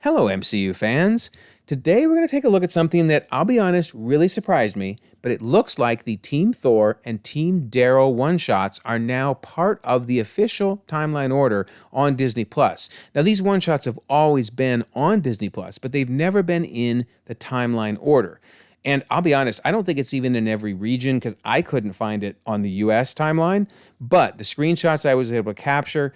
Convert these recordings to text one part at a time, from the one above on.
Hello, MCU fans. Today we're going to take a look at something that, I'll be honest, really surprised me, but it looks like the Team Thor and Team Darryl one-shots are now part of the official timeline order on Disney+. Now, these one-shots have always been on Disney+, but they've never been in the timeline order. And I'll be honest, I don't think it's even in every region because I couldn't find it on the US timeline. But the screenshots I was able to capture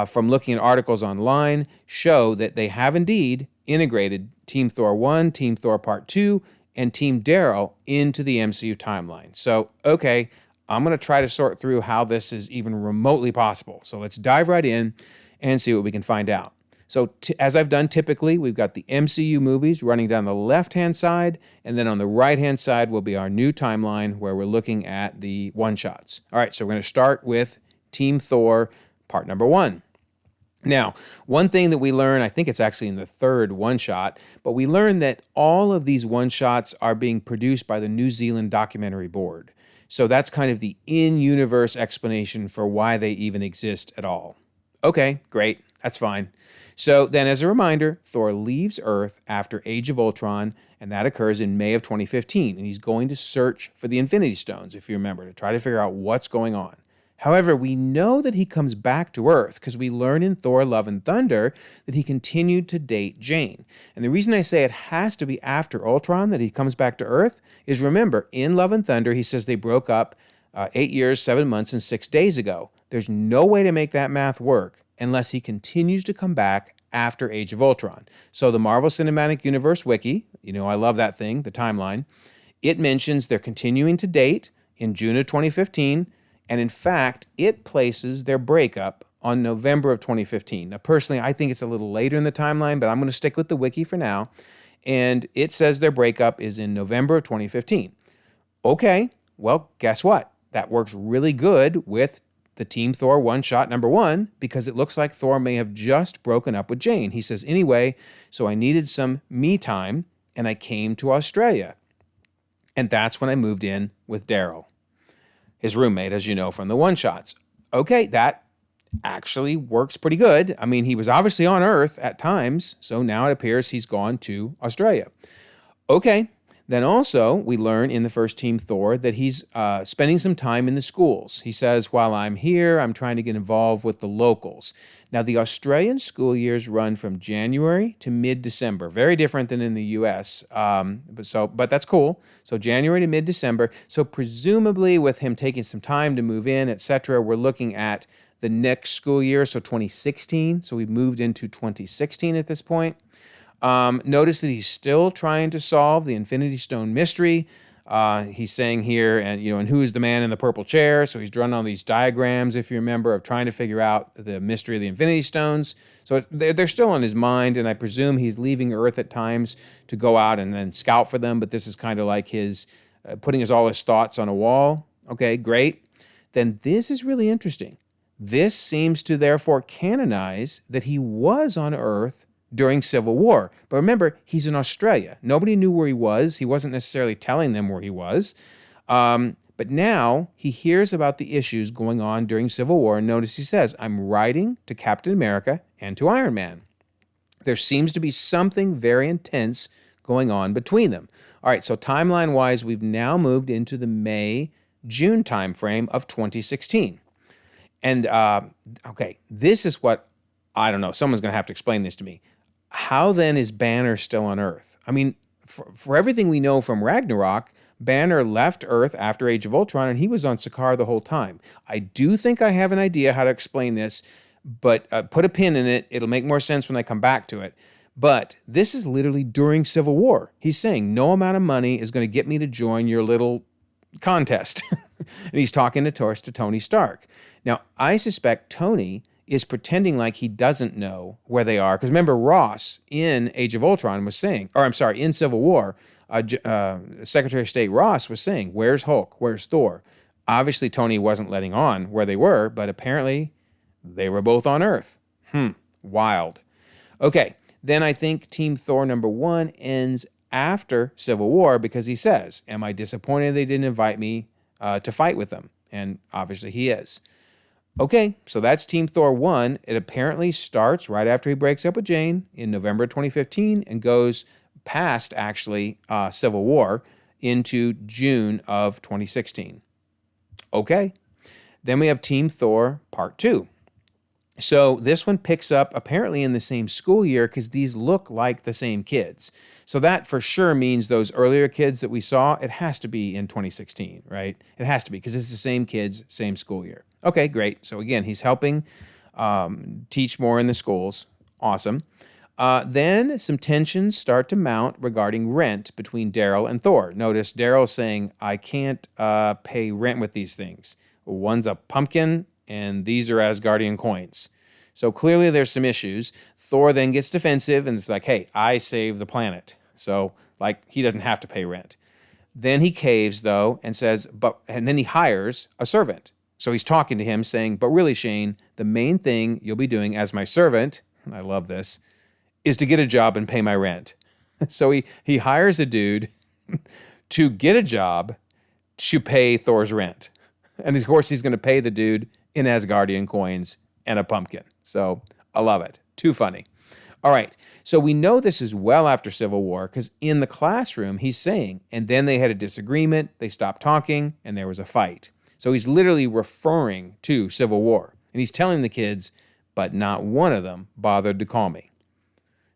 from looking at articles online show that they have indeed integrated Team Thor 1, Team Thor Part 2, and Team Darryl into the MCU timeline. So, okay, I'm going to try to sort through how this is even remotely possible. So let's dive right in and see what we can find out. So as I've done typically, we've got the MCU movies running down the left-hand side, and then on the right-hand side will be our new timeline where we're looking at the one-shots. All right, so we're going to start with Team Thor, part number 1. Now, one thing that we learn, I think it's actually in the third one-shot, but we learn that all of these one-shots are being produced by the New Zealand Documentary Board. So that's kind of the in-universe explanation for why they even exist at all. Okay, great, that's fine. So then as a reminder, Thor leaves Earth after Age of Ultron, and that occurs in May of 2015, and he's going to search for the Infinity Stones, if you remember, to try to figure out what's going on. However, we know that he comes back to Earth because we learn in Thor Love and Thunder that he continued to date Jane. And the reason I say it has to be after Ultron that he comes back to Earth is, remember, in Love and Thunder, he says they broke up 8 years, 7 months, and 6 days ago. There's no way to make that math work unless he continues to come back after Age of Ultron. So the Marvel Cinematic Universe Wiki, I love that thing, the timeline, it mentions they're continuing to date in June of 2015, and in fact, it places their breakup on November of 2015. Now, personally, I think it's a little later in the timeline, but I'm going to stick with the wiki for now, and it says their breakup is in November of 2015. Okay, well, guess what? That works really good with the Team Thor one-shot number 1 because it looks like Thor may have just broken up with Jane. He says, anyway, so I needed some me time, and I came to Australia. And that's when I moved in with Darryl, his roommate, as you know, from the one-shots. Okay, that actually works pretty good. I mean, he was obviously on Earth at times, so now it appears he's gone to Australia. Okay, then also we learn in the first Team Thor that he's spending some time in the schools. He says, while I'm here, I'm trying to get involved with the locals. Now, the Australian school years run from January to mid-December. Very different than in the U.S., but that's cool. So January to mid-December. So presumably with him taking some time to move in, etc., we're looking at the next school year, so 2016. So we've moved into 2016 at this point. Notice that he's still trying to solve the Infinity Stone mystery. He's saying here, and who is the man in the purple chair? So he's drawn all these diagrams, if you remember, of trying to figure out the mystery of the Infinity Stones. So they're still on his mind, and I presume he's leaving Earth at times to go out and then scout for them, but this is kind of like his putting all his thoughts on a wall. Okay, great. Then this is really interesting. This seems to therefore canonize that he was on Earth during Civil War. But remember, he's in Australia. Nobody knew where he was. He wasn't necessarily telling them where he was. But now he hears about the issues going on during Civil War. And notice he says, I'm writing to Captain America and to Iron Man. There seems to be something very intense going on between them. All right, so timeline-wise, we've now moved into the May-June timeframe of 2016. And, okay, this is what, I don't know, someone's going to have to explain this to me. How then is Banner still on Earth? I mean, for everything we know from Ragnarok, Banner left Earth after Age of Ultron, and he was on Sakaar the whole time. I do think I have an idea how to explain this, but put a pin in it. It'll make more sense when I come back to it. But this is literally during Civil War. He's saying, no amount of money is going to get me to join your little contest. And he's talking to Tony Stark. Now, I suspect Tony is pretending like he doesn't know where they are. Because remember, Ross in Age of Ultron was saying, in Civil War, Secretary of State Ross was saying, where's Hulk? Where's Thor? Obviously, Tony wasn't letting on where they were, but apparently they were both on Earth. Wild. Okay, then I think Team Thor number 1 ends after Civil War because he says, am I disappointed they didn't invite me to fight with them? And obviously he is. Okay, so that's Team Thor 1. It apparently starts right after he breaks up with Jane in November 2015 and goes past, actually, Civil War into June of 2016. Okay, then we have Team Thor Part 2. So this one picks up apparently in the same school year because these look like the same kids. So that for sure means those earlier kids that we saw, it has to be in 2016, right? It has to be because it's the same kids, same school year. Okay, great. So again, he's helping teach more in the schools. Awesome. Then some tensions start to mount regarding rent between Darryl and Thor. Notice Darryl saying, I can't pay rent with these things. One's a pumpkin, and these are Asgardian coins. So clearly there's some issues. Thor then gets defensive and it's like, hey, I saved the planet. So, like, he doesn't have to pay rent. Then he caves, though, and says, and then he hires a servant. So he's talking to him saying, but really, Shane, the main thing you'll be doing as my servant, and I love this, is to get a job and pay my rent. So he hires a dude to get a job to pay Thor's rent. And of course, he's going to pay the dude in Asgardian coins and a pumpkin. So I love it. Too funny. All right. So we know this is well after Civil War because in the classroom, he's saying, and then they had a disagreement, they stopped talking, and there was a fight. So he's literally referring to Civil War. And he's telling the kids, but not one of them bothered to call me.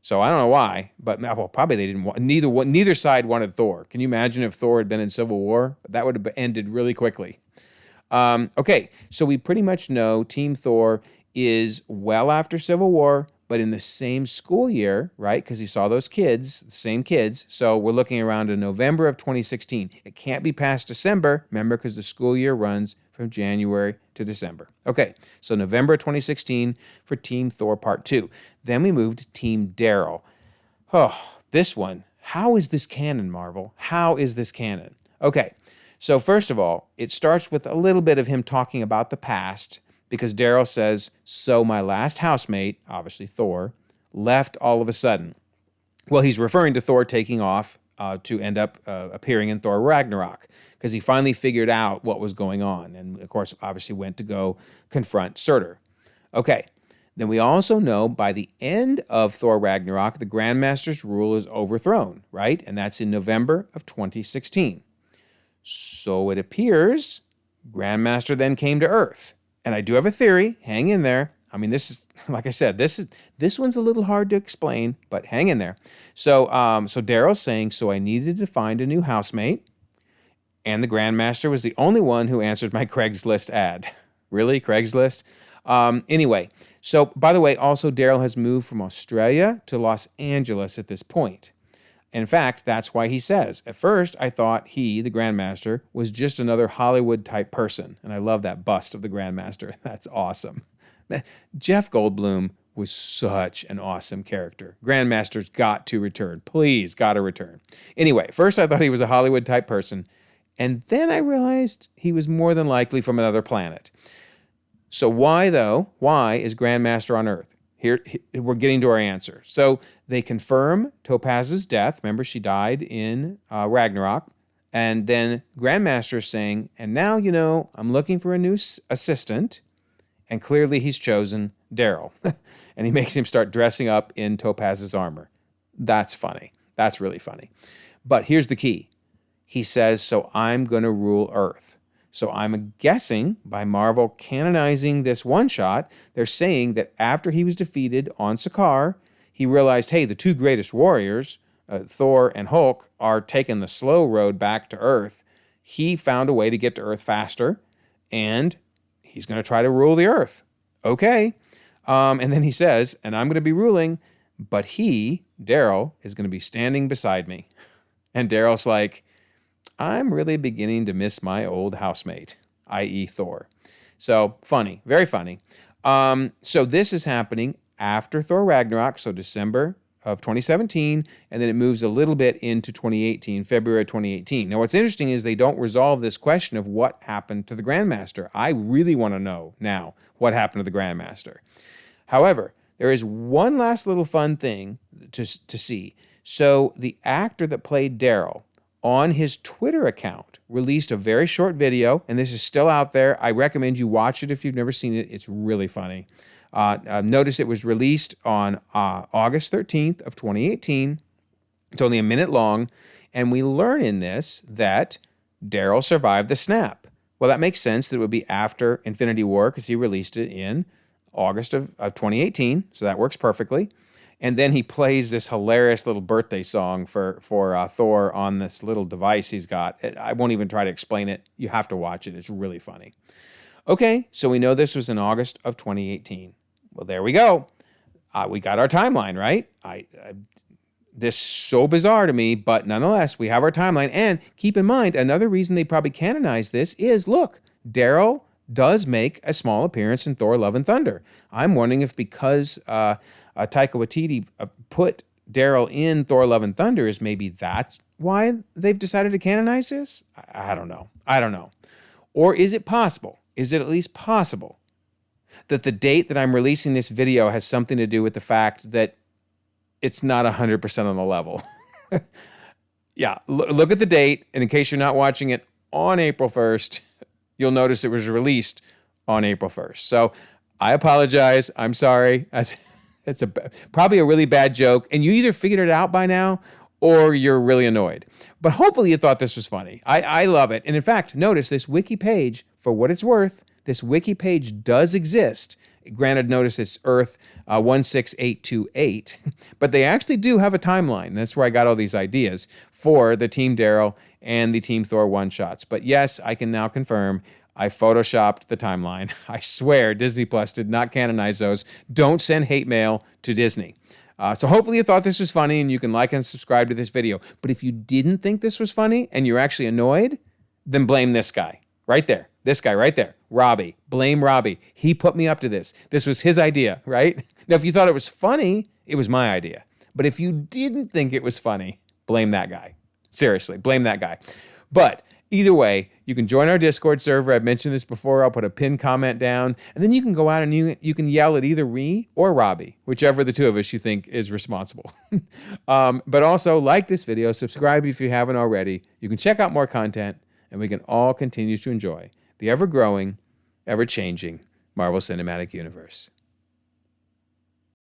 So I don't know why, but well, probably they didn't want, neither side wanted Thor. Can you imagine if Thor had been in Civil War? That would have ended really quickly. Okay, so we pretty much know Team Thor is well after Civil War, but in the same school year, right? Because he saw those kids, the same kids. So we're looking around to November of 2016. It can't be past December, remember, because the school year runs from January to December. Okay, so November 2016 for Team Thor Part 2. Then we moved to Team Darryl. Oh, this one. How is this canon, Marvel? How is this canon? Okay, so first of all, it starts with a little bit of him talking about the past because Darryl says, so my last housemate, obviously Thor, left all of a sudden. Well, he's referring to Thor taking off to end up appearing in Thor Ragnarok because he finally figured out what was going on. And of course, obviously went to go confront Surtur. Okay, then we also know by the end of Thor Ragnarok, the Grandmaster's rule is overthrown, right? And that's in November of 2016. So it appears Grandmaster then came to Earth. And I do have a theory. Hang in there. I mean, this is, like I said, this one's a little hard to explain, but hang in there. So Darryl's saying, so I needed to find a new housemate, and the Grandmaster was the only one who answered my Craigslist ad. Really, Craigslist? Anyway, so by the way, also Darryl has moved from Australia to Los Angeles at this point. In fact, that's why he says, at first I thought he, the Grandmaster, was just another Hollywood-type person. And I love that bust of the Grandmaster. That's awesome. Jeff Goldblum was such an awesome character. Grandmaster's got to return. Please, got to return. Anyway, first I thought he was a Hollywood-type person. And then I realized he was more than likely from another planet. So why, though? Why is Grandmaster on Earth? Here, we're getting to our answer. So they confirm Topaz's death. Remember, she died in Ragnarok. And then Grandmaster is saying, and now, I'm looking for a new assistant. And clearly he's chosen Darryl. And he makes him start dressing up in Topaz's armor. That's funny. That's really funny. But here's the key. He says, so I'm going to rule Earth. So I'm guessing by Marvel canonizing this one-shot, they're saying that after he was defeated on Sakaar, he realized, hey, the two greatest warriors, Thor and Hulk, are taking the slow road back to Earth. He found a way to get to Earth faster, and he's going to try to rule the Earth. Okay. And then he says, and I'm going to be ruling, but he, Darryl, is going to be standing beside me. And Darryl's like, I'm really beginning to miss my old housemate, i.e. Thor. So funny, very funny. So this is happening after Thor Ragnarok, so December of 2017, and then it moves a little bit into 2018, February 2018. Now what's interesting is they don't resolve this question of what happened to the Grandmaster. I really want to know now what happened to the Grandmaster. However, there is one last little fun thing to see. So the actor that played Darryl on his Twitter account, released a very short video, and this is still out there. I recommend you watch it if you've never seen it. It's really funny. Notice it was released on August 13th of 2018. It's only a minute long, and we learn in this that Darryl survived the snap. Well, that makes sense that it would be after Infinity War because he released it in August of 2018, so that works perfectly. And then he plays this hilarious little birthday song for Thor on this little device he's got. I won't even try to explain it. You have to watch it. It's really funny. Okay, so we know this was in August of 2018. Well, there we go. We got our timeline, right? This is so bizarre to me, but nonetheless, we have our timeline. And keep in mind, another reason they probably canonized this is, look, Darryl does make a small appearance in Thor: Love and Thunder. I'm wondering if because Taika Waititi put Darryl in Thor: Love and Thunder, is maybe that's why they've decided to canonize this? I don't know. Or is it possible? Is it at least possible that the date that I'm releasing this video has something to do with the fact that it's not 100% on the level? Yeah, look at the date, and in case you're not watching it on April 1st, you'll notice it was released on April 1st. So I apologize. I'm sorry. It's probably a really bad joke, and you either figured it out by now or you're really annoyed. But hopefully you thought this was funny. I love it. And in fact, notice this wiki page, for what it's worth, this wiki page does exist. Granted, notice it's Earth 16828, but they actually do have a timeline. That's where I got all these ideas for the Team Darryl and the Team Thor one-shots. But yes, I can now confirm I photoshopped the timeline. I swear Disney Plus did not canonize those. Don't send hate mail to Disney. So hopefully you thought this was funny and you can like and subscribe to this video. But if you didn't think this was funny and you're actually annoyed, then blame this guy right there. This guy right there, Robbie. Blame Robbie. He put me up to this. This was his idea, right? Now, if you thought it was funny, it was my idea. But if you didn't think it was funny, blame that guy. Seriously, blame that guy. But either way, you can join our Discord server. I've mentioned this before. I'll put a pinned comment down. And then you can go out and you can yell at either me or Robbie, whichever the two of us you think is responsible. But also, like this video, subscribe if you haven't already. You can check out more content, and we can all continue to enjoy the ever-growing, ever-changing Marvel Cinematic Universe.